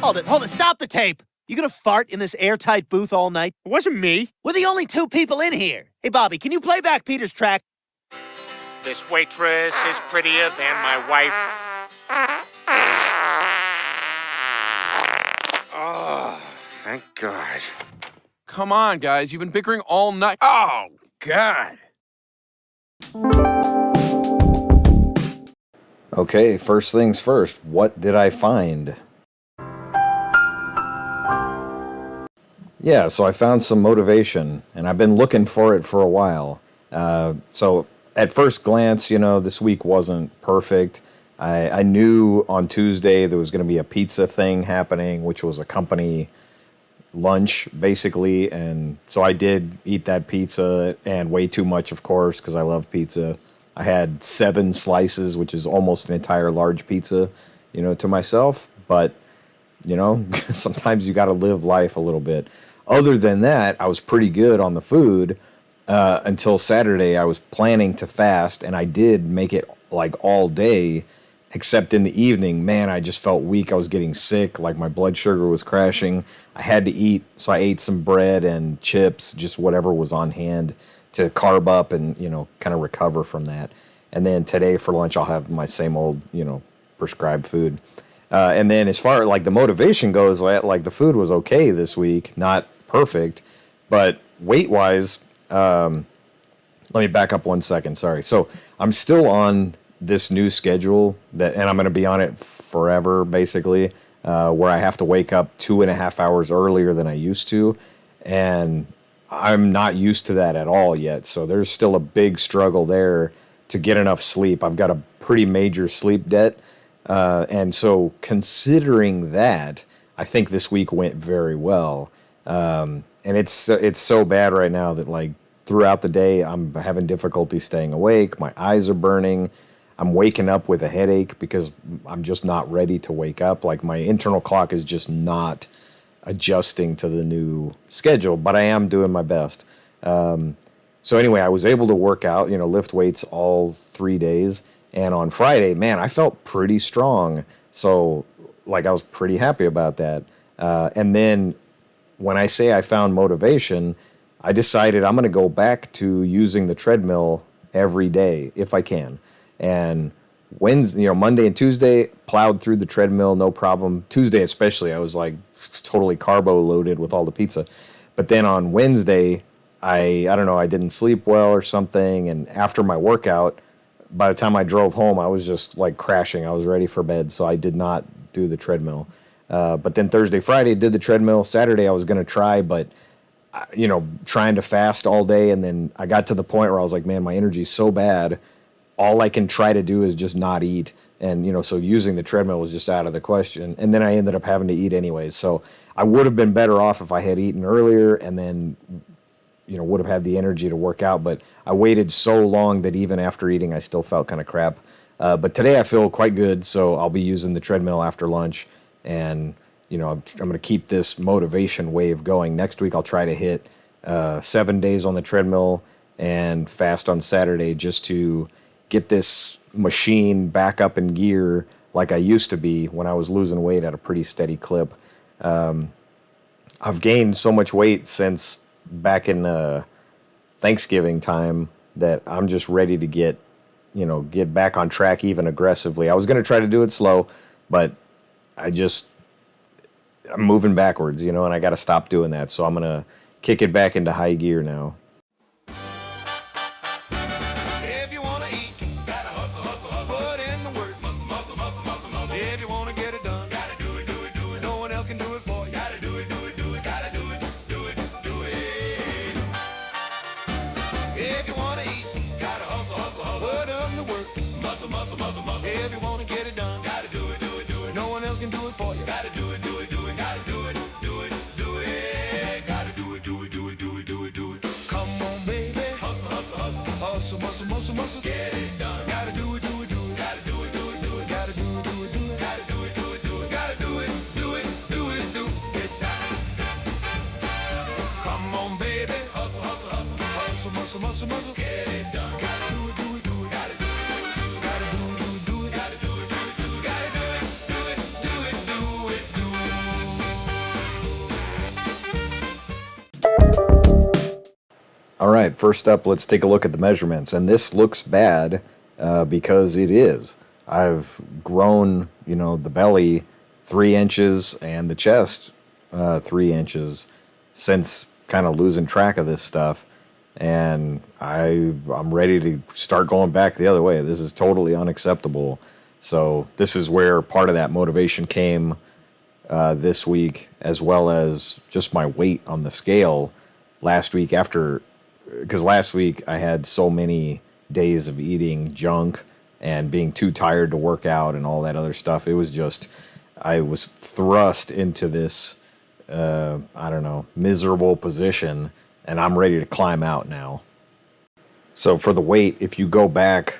Hold it, stop the tape! You gonna fart in this airtight booth all night? It wasn't me. We're the only two people in here. Hey, Bobby, can you play back Peter's track? This waitress is prettier than my wife. Oh, thank God. Come on, guys. You've been bickering all night. Oh, God. Okay, first things first. What did I find? Yeah, so I found some motivation, and I've been looking for it for a while. So at first glance, this week wasn't perfect. I knew on Tuesday there was going to be a pizza thing happening, which was a company lunch, basically. And so I did eat that pizza, and way too much, of course, because I love pizza. I had 7 slices, which is almost an entire large pizza, to myself. But, sometimes you got to live life a little bit. Other than that, I was pretty good on the food until Saturday. I was planning to fast, and I did make it like all day, except in the evening. Man, I just felt weak. I was getting sick, like my blood sugar was crashing. I had to eat, so I ate some bread and chips, just whatever was on hand to carb up and, kind of recover from that. And then today for lunch, I'll have my same old, prescribed food. And then as far as like the motivation goes, like the food was okay this week, not perfect, but weight-wise, let me back up 1 second. Sorry. So I'm still on this new schedule and I'm going to be on it forever, basically, where I have to wake up 2.5 hours earlier than I used to. And I'm not used to that at all yet. So there's still a big struggle there to get enough sleep. I've got a pretty major sleep debt. And so considering that, I think this week went very well. And it's so bad right now that like throughout the day, I'm having difficulty staying awake. My eyes are burning. I'm waking up with a headache because I'm just not ready to wake up. Like my internal clock is just not adjusting to the new schedule, but I am doing my best. So anyway, I was able to work out, lift weights all 3 days. And on Friday, man, I felt pretty strong. So, like, I was pretty happy about that. And then when I say I found motivation, I decided I'm going to go back to using the treadmill every day if I can. And Wednesday, Monday and Tuesday, plowed through the treadmill, no problem. Tuesday especially, I was like totally carbo loaded with all the pizza. But then on Wednesday, I don't know, I didn't sleep well or something. And after my workout, by the time I drove home, I was just like crashing. I was ready for bed, so I did not do the treadmill. But then Thursday, Friday, did the treadmill. Saturday, I was going to try, but, trying to fast all day. And then I got to the point where I was like, man, my energy's so bad. All I can try to do is just not eat. And, so using the treadmill was just out of the question. And then I ended up having to eat anyways. So I would have been better off if I had eaten earlier and then would have had the energy to work out, but I waited so long that even after eating, I still felt kind of crap. But today I feel quite good, so I'll be using the treadmill after lunch, and I'm going to keep this motivation wave going. Next week I'll try to hit 7 days on the treadmill and fast on Saturday just to get this machine back up in gear like I used to be when I was losing weight at a pretty steady clip. I've gained so much weight since back in Thanksgiving time that I'm just ready to get back on track even aggressively. I was going to try to do it slow, but I'm moving backwards, and I got to stop doing that. So I'm going to kick it back into high gear now. If you want to eat, gotta hustle, hustle, hustle. Put in the work, muscle, muscle, muscle, muscle, muscle. If you want to get it done, gotta do it, do it, do it. No one else can do it for you. Gotta do it, do it, do it. Gotta do it, do it, do it. If you want to eat, gotta hustle, hustle, hustle. Put in the work, muscle, muscle, muscle, muscle. If you want to get it done, gotta do it, do it, do it. No one else can do it for you. Gotta do it, do it, do it. Gotta do it, do it, do it. Gotta do it, do it, do it, do it, do it, do it. Come on, baby. Hustle, hustle, hustle. Hustle, muscle, muscle, muscle. Get it done. Gotta do it, do it, do it. Gotta do it, do it, do it. Gotta do it, do it, do it. Gotta do it, do it, do it. Gotta do it, do it, do it, do it. Come on, baby. Hustle, hustle, hustle. Hustle, muscle, muscle, muscle. Get it done. Gotta do it, do it, do it. Gotta do it, do it, do it. Gotta do it, do it, do it. Gotta do it, do it, do it. Gotta do it, do it, do it, do All right, first up, let's take a look at the measurements. And this looks bad because it is. I've grown, the belly 3 inches and the chest 3 inches since kind of losing track of this stuff. And I'm ready to start going back the other way. This is totally unacceptable. So this is where part of that motivation came this week, as well as just my weight on the scale last week because last week I had so many days of eating junk and being too tired to work out and all that other stuff. It was just, I was thrust into this, miserable position, and I'm ready to climb out now. So for the weight, if you go back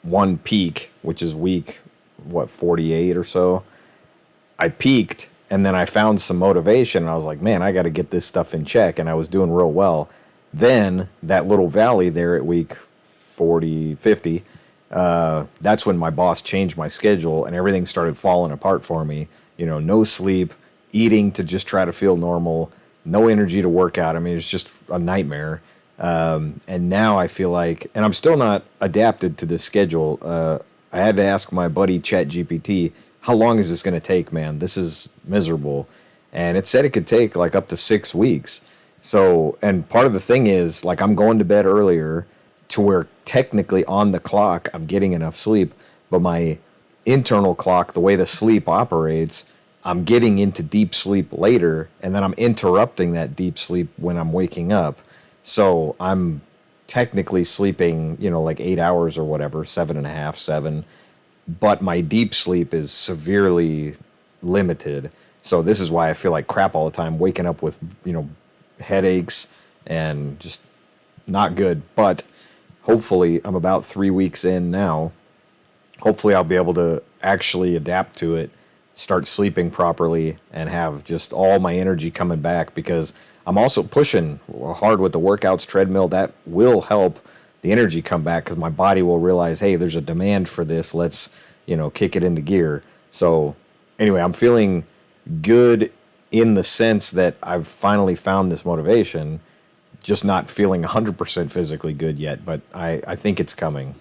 one peak, which is week, 48 or so, I peaked, and then I found some motivation, and I was like, man, I got to get this stuff in check, and I was doing real well. Then that little valley there at week 50, that's when my boss changed my schedule, and everything started falling apart for me. No sleep, eating to just try to feel normal, no energy to work out. I mean, it's just a nightmare. And now I feel like, and I'm still not adapted to this schedule. I had to ask my buddy ChatGPT, how long is this going to take, man? This is miserable. And it said it could take like up to 6 weeks. So, and part of the thing is, like, I'm going to bed earlier to where technically on the clock I'm getting enough sleep, but my internal clock, the way the sleep operates, I'm getting into deep sleep later, and then I'm interrupting that deep sleep when I'm waking up. So I'm technically sleeping, like 8 hours or whatever, 7.5, 7, but my deep sleep is severely limited. So this is why I feel like crap all the time, waking up with, headaches and just not good. But hopefully I'm about 3 weeks in now. Hopefully I'll be able to actually adapt to it, start sleeping properly, and have just all my energy coming back, because I'm also pushing hard with the workouts, treadmill. That will help the energy come back, because my body will realize, hey, there's a demand for this. Let's, kick it into gear. So anyway, I'm feeling good in the sense that I've finally found this motivation, just not feeling 100% physically good yet, but I think it's coming.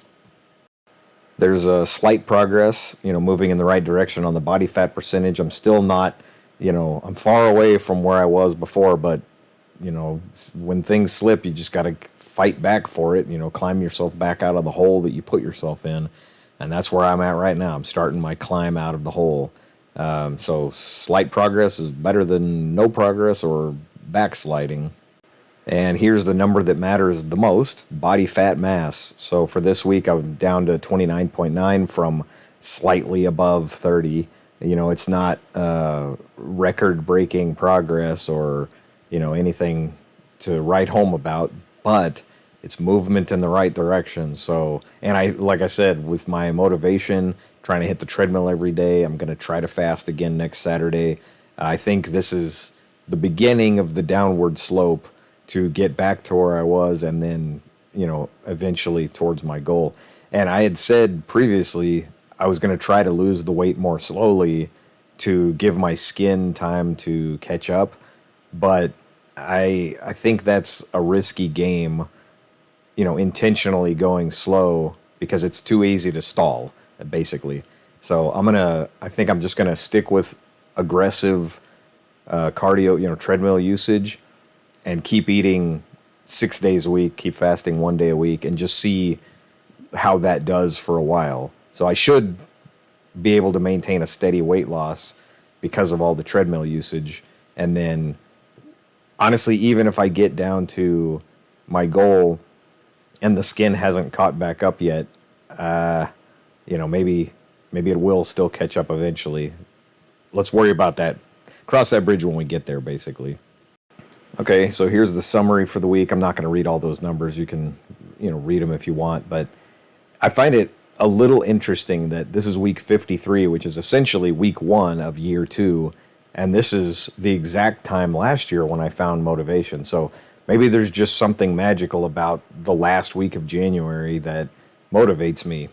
There's a slight progress, moving in the right direction on the body fat percentage. I'm still not, I'm far away from where I was before, but, when things slip, you just got to fight back for it, climb yourself back out of the hole that you put yourself in. And that's where I'm at right now. I'm starting my climb out of the hole. So slight progress is better than no progress or backsliding. And here's the number that matters the most, body fat mass. So for this week, I'm down to 29.9 from slightly above 30. It's not record-breaking progress or, anything to write home about, but it's movement in the right direction. So, and like I said, with my motivation, trying to hit the treadmill every day, I'm going to try to fast again next Saturday. I think this is the beginning of the downward slope to get back to where I was, and then, eventually towards my goal. And I had said previously I was going to try to lose the weight more slowly to give my skin time to catch up. But I think that's a risky game, intentionally going slow, because it's too easy to stall, basically. So I think I'm just going to stick with aggressive cardio, treadmill usage, and keep eating 6 days a week, keep fasting 1 day a week, and just see how that does for a while. So I should be able to maintain a steady weight loss because of all the treadmill usage. And then, honestly, even if I get down to my goal and the skin hasn't caught back up yet, maybe it will still catch up eventually. Let's worry about that. Cross that bridge when we get there, basically. Okay, so here's the summary for the week. I'm not going to read all those numbers. You can, read them if you want. But I find it a little interesting that this is week 53, which is essentially week 1 of year 2. And this is the exact time last year when I found motivation. So maybe there's just something magical about the last week of January that motivates me.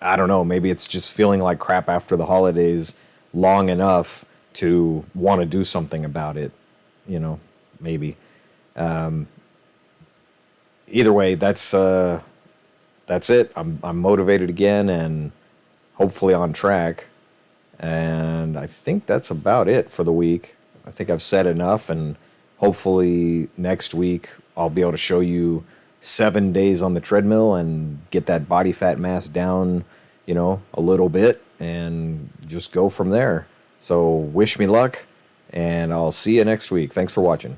I don't know. Maybe it's just feeling like crap after the holidays long enough to want to do something about it, maybe. either way, that's it. I'm motivated again and hopefully on track. And I think that's about it for the week. I think I've said enough, and hopefully next week I'll be able to show you 7 days on the treadmill and get that body fat mass down, a little bit and just go from there. So wish me luck, and I'll see you next week. Thanks for watching.